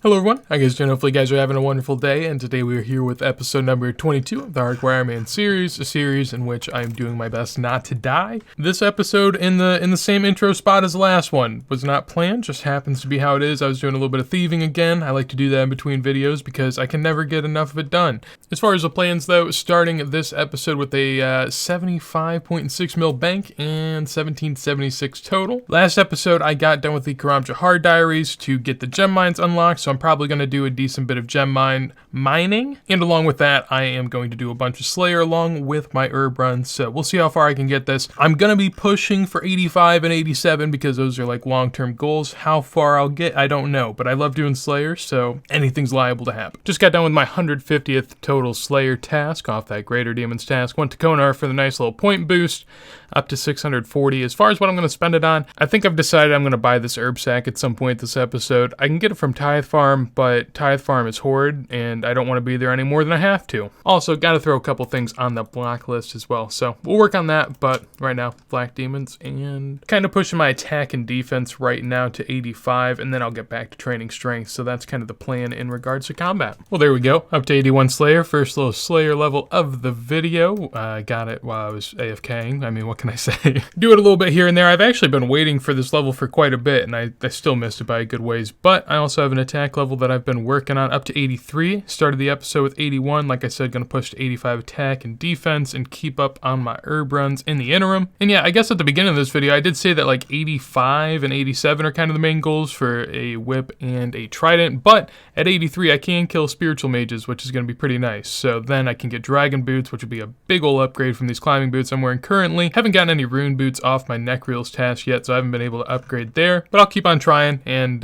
Hello everyone, how you guys doing? Hopefully you guys are having a wonderful day, and today we are here with episode number 22 of the Hardcore Ironman series, a series in which I'm doing my best not to die. This episode in the same intro spot as the last one was not planned, just happens to be how it is. I was doing a little bit of thieving again. I like to do that in between videos because I can never get enough of it done. As far as the plans though, starting this episode with a 75.6 mil bank and 1776 total. Last episode I got done with the Karamja Hard Diaries to get the gem mines unlocked, so I'm probably going to do a decent bit of gem mining, and along with that I am going to do a bunch of Slayer along with my herb runs, so we'll see how far I can get this. I'm going to be pushing for 85 and 87 because those are like long-term goals. How far I'll get, I don't know, but I love doing Slayer, so anything's liable to happen. Just got done with my 150th total Slayer task off that Greater Demons task. Went to Konar for the nice little point boost, up to 640. As far as what I'm going to spend it on, I think I've decided I'm going to buy this herb sack at some point this episode. I can get it from Tithe Farm, but Tithe Farm is horrid, and I don't want to be there any more than I have to. Also, got to throw a couple things on the block list as well, so we'll work on that, but right now, Black Demons, and kind of pushing my attack and defense right now to 85, and then I'll get back to training strength, so that's kind of the plan in regards to combat. Well, there we go, up to 81 Slayer, first little Slayer level of the video. Got it while I was AFKing, I mean, what can I say? Do it a little bit here and there. I've actually been waiting for this level for quite a bit, and I still missed it by a good ways, but I also have an attack level that I've been working on up to 83. Started the episode with 81. Like I said, going to push to 85 attack and defense and keep up on my herb runs in the interim. And yeah, I guess at the beginning of this video, I did say that like 85 and 87 are kind of the main goals for a whip and a trident, but at 83, I can kill spiritual mages, which is going to be pretty nice. So then I can get dragon boots, which would be a big ol' upgrade from these climbing boots I'm wearing currently. Haven't gotten any rune boots off my neck reels task yet, so I haven't been able to upgrade there, but I'll keep on trying and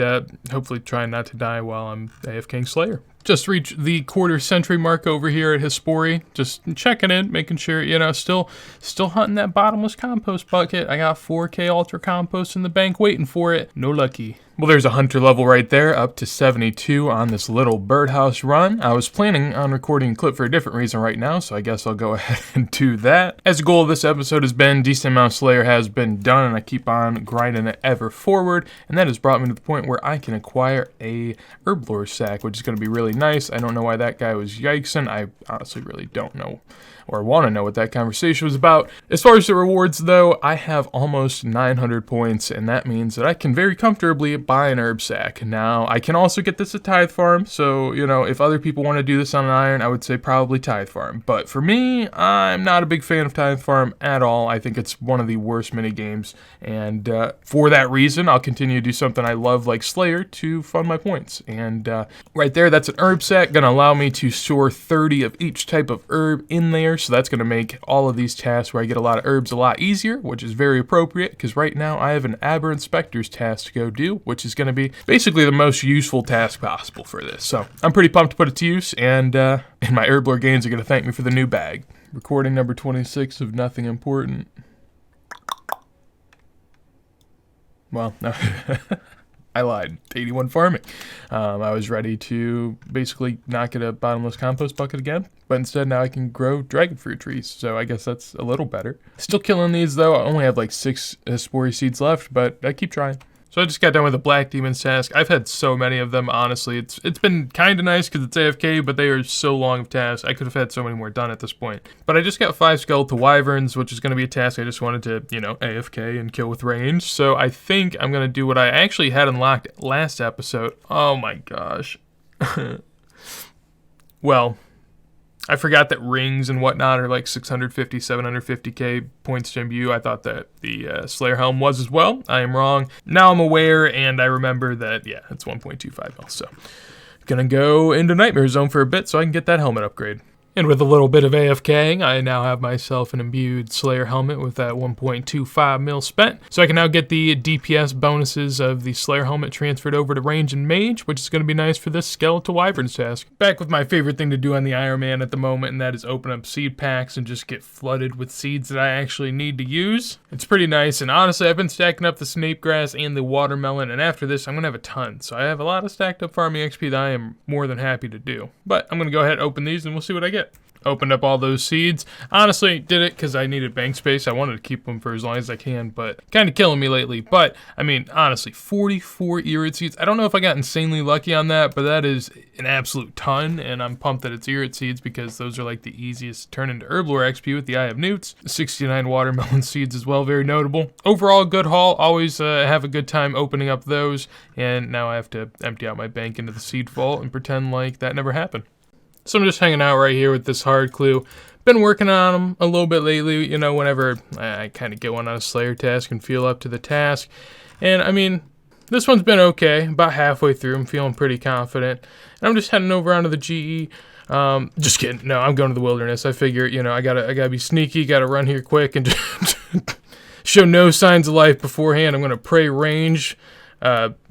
hopefully trying not to die while I'm AFKing Slayer. Just reached the quarter century mark over here at Hispori. Just checking in, making sure, you know, still hunting that bottomless compost bucket. I got 4K ultra compost in the bank waiting for it. No lucky. Well, there's a hunter level right there, up to 72 on this little birdhouse run. I was planning on recording a clip for a different reason right now, so I guess I'll go ahead and do that. As the goal of this episode has been, decent amount of Slayer has been done, and I keep on grinding it ever forward, and that has brought me to the point where I can acquire a herblore sack, which is going to be really nice. I don't know why that guy was yikesing. I honestly really don't know or want to know what that conversation was about. As far as the rewards though, I have almost 900 points, and that means that I can very comfortably buy an herb sack. Now, I can also get this at Tithe Farm, so, you know, if other people want to do this on an iron, I would say probably Tithe Farm. But for me, I'm not a big fan of Tithe Farm at all. I think it's one of the worst mini games, and for that reason, I'll continue to do something I love like Slayer to fund my points. And right there, that's an herb sack, gonna allow me to store 30 of each type of herb in there. So that's going to make all of these tasks where I get a lot of herbs a lot easier, which is very appropriate because right now I have an Aber Inspector's task to go do, which is going to be basically the most useful task possible for this. So I'm pretty pumped to put it to use, and my herblore gains are going to thank me for the new bag. Recording number 26 of Nothing Important. Well, no. I lied. 81 farming. I was ready to basically not get a bottomless compost bucket again, but instead now I can grow dragon fruit trees, so I guess that's a little better. Still killing these though. I only have like 6 Hispori seeds left, but I keep trying. So I just got done with the Black Demons task. I've had so many of them, honestly. It's been kind of nice because it's AFK, but they are so long of tasks. I could have had so many more done at this point. But I just got 5 Skeletal Wyverns, which is going to be a task I just wanted to, you know, AFK and kill with range. So I think I'm going to do what I actually had unlocked last episode. Oh my gosh. Well, I forgot that rings and whatnot are like 650, 750k points to imbue. I thought that the Slayer helm was as well. I am wrong. Now I'm aware, and I remember that, yeah, it's 1.25 mil. So, gonna go into Nightmare Zone for a bit so I can get that helmet upgrade. And with a little bit of AFKing, I now have myself an imbued Slayer helmet with that 1.25 mil spent. So I can now get the DPS bonuses of the Slayer helmet transferred over to range and mage, which is going to be nice for this Skeletal Wyverns task. Back with my favorite thing to do on the Ironman at the moment, and that is open up seed packs and just get flooded with seeds that I actually need to use. It's pretty nice, and honestly, I've been stacking up the snape grass and the watermelon, and after this, I'm going to have a ton. So I have a lot of stacked up farming XP that I am more than happy to do. But I'm going to go ahead and open these, and we'll see what I get. yet. Opened up all those seeds. Honestly, did it because I needed bank space. I wanted to keep them for as long as I can, but kind of killing me lately. But, I mean, honestly, 44 Irid seeds. I don't know if I got insanely lucky on that, but that is an absolute ton, and I'm pumped that it's Irid seeds because those are like the easiest to turn into Herblore XP with the Eye of Newts. 69 watermelon seeds as well, very notable. Overall, good haul. Always have a good time opening up those, and now I have to empty out my bank into the seed vault and pretend like that never happened. So I'm just hanging out right here with this hard clue. Been working on them a little bit lately, you know, whenever I kind of get one on a Slayer task and feel up to the task. And I mean, this one's been okay, about halfway through. I'm feeling pretty confident. And I'm just heading over onto the GE. Just kidding. No, I'm going to the wilderness. I figure, you know, I gotta be sneaky, gotta run here quick and just show no signs of life beforehand. I'm gonna pray range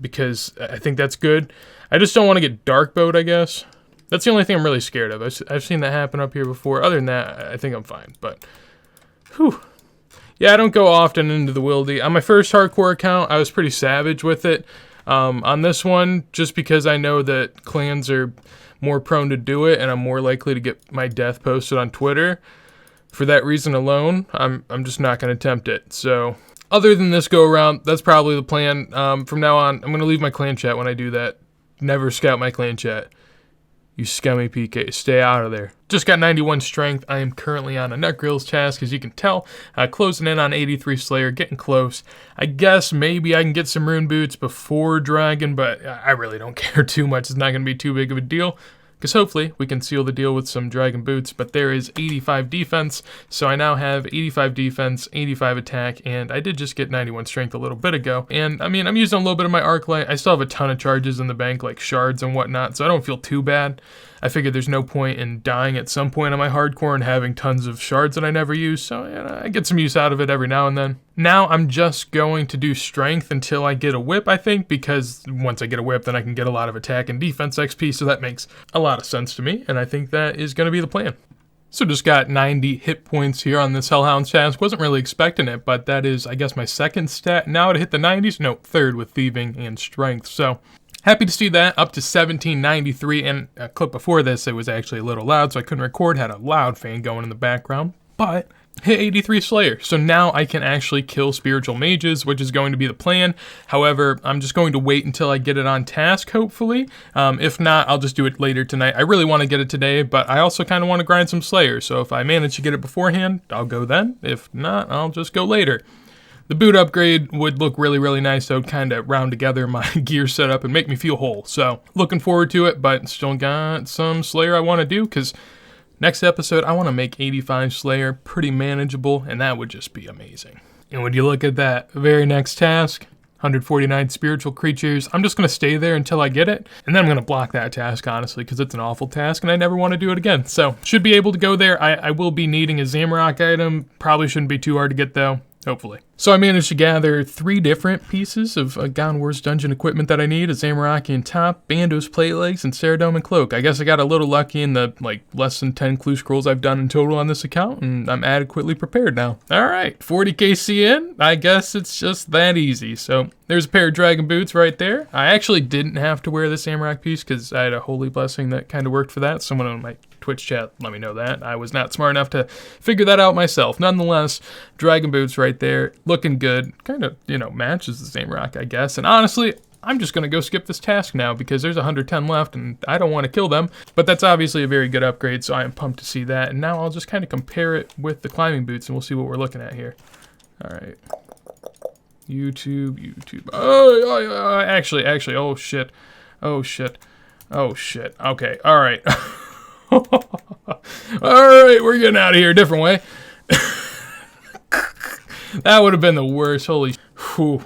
because I think that's good. I just don't want to get dark boat, I guess. That's the only thing I'm really scared of. I've seen that happen up here before. Other than that, I think I'm fine. But, whew. Yeah, I don't go often into the wildy. On my first hardcore account, I was pretty savage with it. On this one, just because I know that clans are more prone to do it, and I'm more likely to get my death posted on Twitter. For that reason alone, I'm just not going to attempt it. So, other than this go around, that's probably the plan. From now on, I'm going to leave my clan chat when I do that. Never scout my clan chat. You scummy PK, stay out of there. Just got 91 strength. I am currently on a Nut Grills task, as you can tell. Closing in on 83 Slayer, getting close. I guess maybe I can get some rune boots before Dragon, but I really don't care too much. It's not going to be too big of a deal. Because hopefully we can seal the deal with some Dragon Boots, but there is 85 defense, so I now have 85 defense, 85 attack, and I did just get 91 strength a little bit ago. And I mean, I'm using a little bit of my arc light. I still have a ton of charges in the bank, like shards and whatnot, so I don't feel too bad. I figured there's no point in dying at some point on my hardcore and having tons of shards that I never use, so I get some use out of it every now and then. Now I'm just going to do strength until I get a whip, I think, because once I get a whip, then I can get a lot of attack and defense XP, so that makes a lot of sense to me, and I think that is going to be the plan. So just got 90 hit points here on this Hellhound task. Wasn't really expecting it, but that is, I guess, my second stat now to hit the 90s. No, third with thieving and strength, so happy to see that, up to 1793, and a clip before this, it was actually a little loud, so I couldn't record, had a loud fan going in the background, but hit 83 Slayer, so now I can actually kill spiritual mages, which is going to be the plan. However, I'm just going to wait until I get it on task, hopefully. If not, I'll just do it later tonight. I really want to get it today, but I also kind of want to grind some Slayer, so if I manage to get it beforehand, I'll go then. If not, I'll just go later. The boot upgrade would look really, really nice. That would kind of round together my gear setup and make me feel whole. So, looking forward to it, but still got some Slayer I want to do, because next episode, I want to make 85 Slayer pretty manageable, and that would just be amazing. And when you look at that very next task, 149 spiritual creatures, I'm just going to stay there until I get it, and then I'm going to block that task, honestly, because it's an awful task, and I never want to do it again. So, should be able to go there. I will be needing a Zamorak item. Probably shouldn't be too hard to get, though. Hopefully. So I managed to gather 3 different pieces of Gone Wars dungeon equipment that I need: a Zamorakian top, Bandos plate legs, and Ceradomin cloak. I guess I got a little lucky in the less than 10 clue scrolls I've done in total on this account, and I'm adequately prepared now. Alright, 40k CN, I guess it's just that easy. So there's a pair of dragon boots right there. I actually didn't have to wear the Zamorak piece because I had a holy blessing that kind of worked for that. Someone on my Twitch chat let me know that. I was not smart enough to figure that out myself. Nonetheless, dragon boots right there, looking good. Kind of, matches the Zamorak, I guess. And honestly, I'm just going to go skip this task now because there's 110 left and I don't want to kill them. But that's obviously a very good upgrade, so I am pumped to see that. And now I'll just kind of compare it with the climbing boots and we'll see what we're looking at here. All right. YouTube. Oh, actually, oh shit. Okay, all right. All right, we're getting out of here a different way. That would have been the worst. Holy. Whew.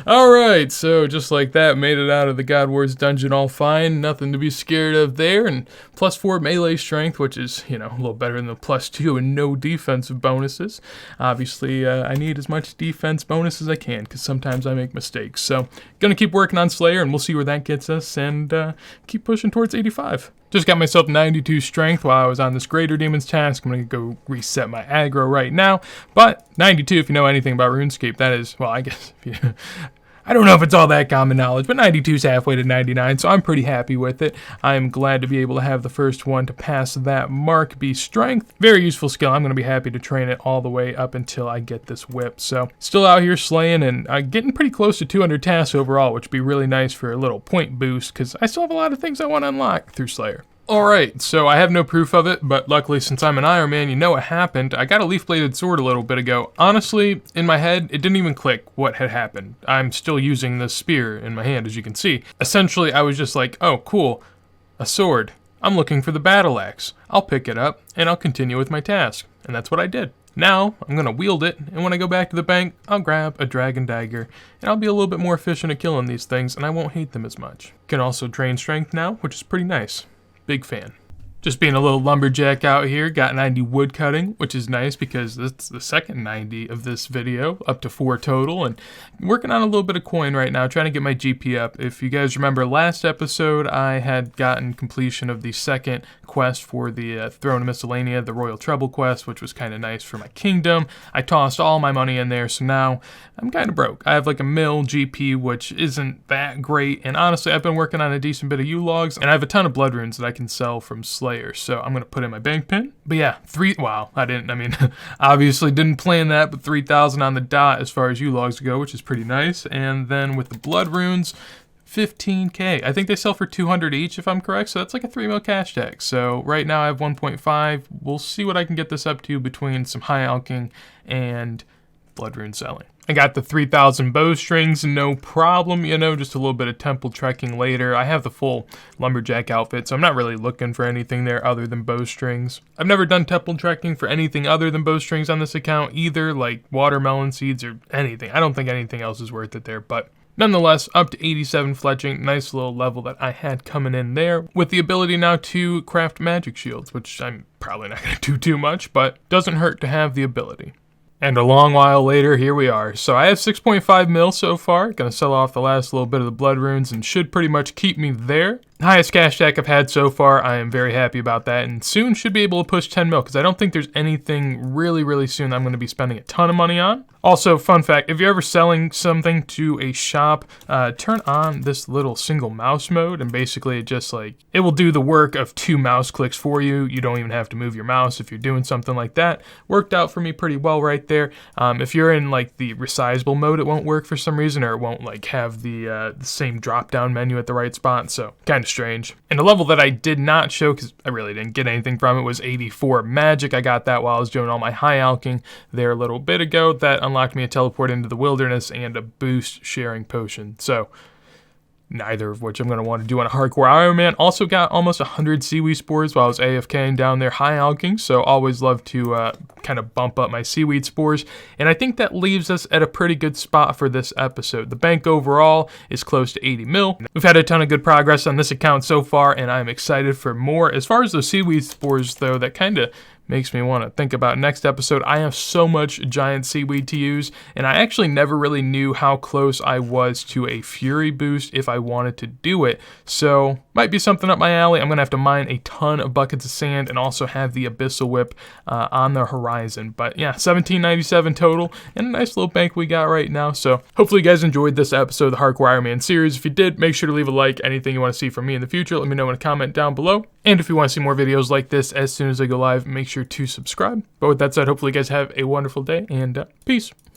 All right, so just like that, made it out of the God Wars dungeon all fine. Nothing to be scared of there. And +4 melee strength, which is, a little better than the +2 and no defensive bonuses. Obviously, I need as much defense bonus as I can because sometimes I make mistakes. So, gonna keep working on Slayer and we'll see where that gets us and keep pushing towards 85. Just got myself 92 strength while I was on this Greater Demons task. I'm going to go reset my aggro right now. But 92, if you know anything about RuneScape, that is, well, I guess, I don't know if it's all that common knowledge, but 92 is halfway to 99, so I'm pretty happy with it. I'm glad to be able to have the first one to pass that mark be strength. Very useful skill. I'm going to be happy to train it all the way up until I get this whip. So still out here slaying and getting pretty close to 200 tasks overall, which would be really nice for a little point boost because I still have a lot of things I want to unlock through Slayer. Alright, so I have no proof of it, but luckily since I'm an Iron Man, you know what happened. I got a leaf-bladed sword a little bit ago. Honestly, in my head, it didn't even click what had happened. I'm still using this spear in my hand, as you can see. Essentially, I was just like, oh, cool, a sword. I'm looking for the battle axe. I'll pick it up, and I'll continue with my task. And that's what I did. Now, I'm going to wield it, and when I go back to the bank, I'll grab a dragon dagger, and I'll be a little bit more efficient at killing these things, and I won't hate them as much. Can also drain strength now, which is pretty nice. Big fan. Just being a little lumberjack out here, got 90 wood cutting, which is nice because that's the second 90 of this video, up to 4 total, and working on a little bit of coin right now, trying to get my GP up. If you guys remember last episode, I had gotten completion of the second quest for the Throne of Miscellanea, the Royal Treble quest, which was kind of nice for my kingdom. I tossed all my money in there, so now I'm kind of broke. I have like a mil GP, which isn't that great, and honestly, I've been working on a decent bit of U-logs, and I have a ton of blood runes that I can sell from Slayer. So I'm going to put in my bank pin. But yeah, obviously didn't plan that, but 3,000 on the dot as far as U-logs go, which is pretty nice. And then with the blood runes, 15k. I think they sell for 200 each if I'm correct, so that's like a 3 mil cash tag. So right now I have 1.5. We'll see what I can get this up to between some high alching and blood rune selling. I got the 3,000 bowstrings, no problem, you know, just a little bit of temple trekking later. I have the full lumberjack outfit, so I'm not really looking for anything there other than bowstrings. I've never done temple trekking for anything other than bowstrings on this account either, like watermelon seeds or anything. I don't think anything else is worth it there, but nonetheless, up to 87 fletching, nice little level that I had coming in there, with the ability now to craft magic shields, which I'm probably not going to do too much, but doesn't hurt to have the ability. And a long while later, here we are. So I have 6.5 mil so far. Gonna sell off the last little bit of the blood runes and should pretty much keep me there. Highest cash stack I've had so far. I am very happy about that, and soon should be able to push 10 mil because I don't think there's anything really soon I'm going to be spending a ton of money on. Also, fun fact, if you're ever selling something to a shop, turn on this little single mouse mode, and basically it will do the work of 2 mouse clicks for you. You don't even have to move your mouse if you're doing something like that. Worked out for me pretty well right there. If you're in like the resizable mode, it won't work for some reason, or it won't like have the same drop down menu at the right spot, so kind of strange. And a level that I did not show because I really didn't get anything from it was 84 magic. I got that while I was doing all my high alching there a little bit ago. That unlocked me a teleport into the wilderness and a boost sharing potion. So neither of which I'm going to want to do on a hardcore Ironman. Also got almost 100 seaweed spores while I was AFKing down there high alching, so always love to kind of bump up my seaweed spores. And I think that leaves us at a pretty good spot for this episode. The bank overall is close to 80 mil. We've had a ton of good progress on this account so far, and I'm excited for more. As far as those seaweed spores, though, that kind of makes me want to think about next episode. I have so much giant seaweed to use, and I actually never really knew how close I was to a fury boost if I wanted to do it. So might be something up my alley. I'm going to have to mine a ton of buckets of sand and also have the abyssal whip on the horizon. But yeah, 1797 total, and a nice little bank we got right now. So hopefully you guys enjoyed this episode of the Hardcore Iron Man series. If you did, make sure to leave a like. Anything you want to see from me in the future, let me know in a comment down below. And if you want to see more videos like this as soon as I go live, make sure to subscribe. But with that said, hopefully you guys have a wonderful day, and peace.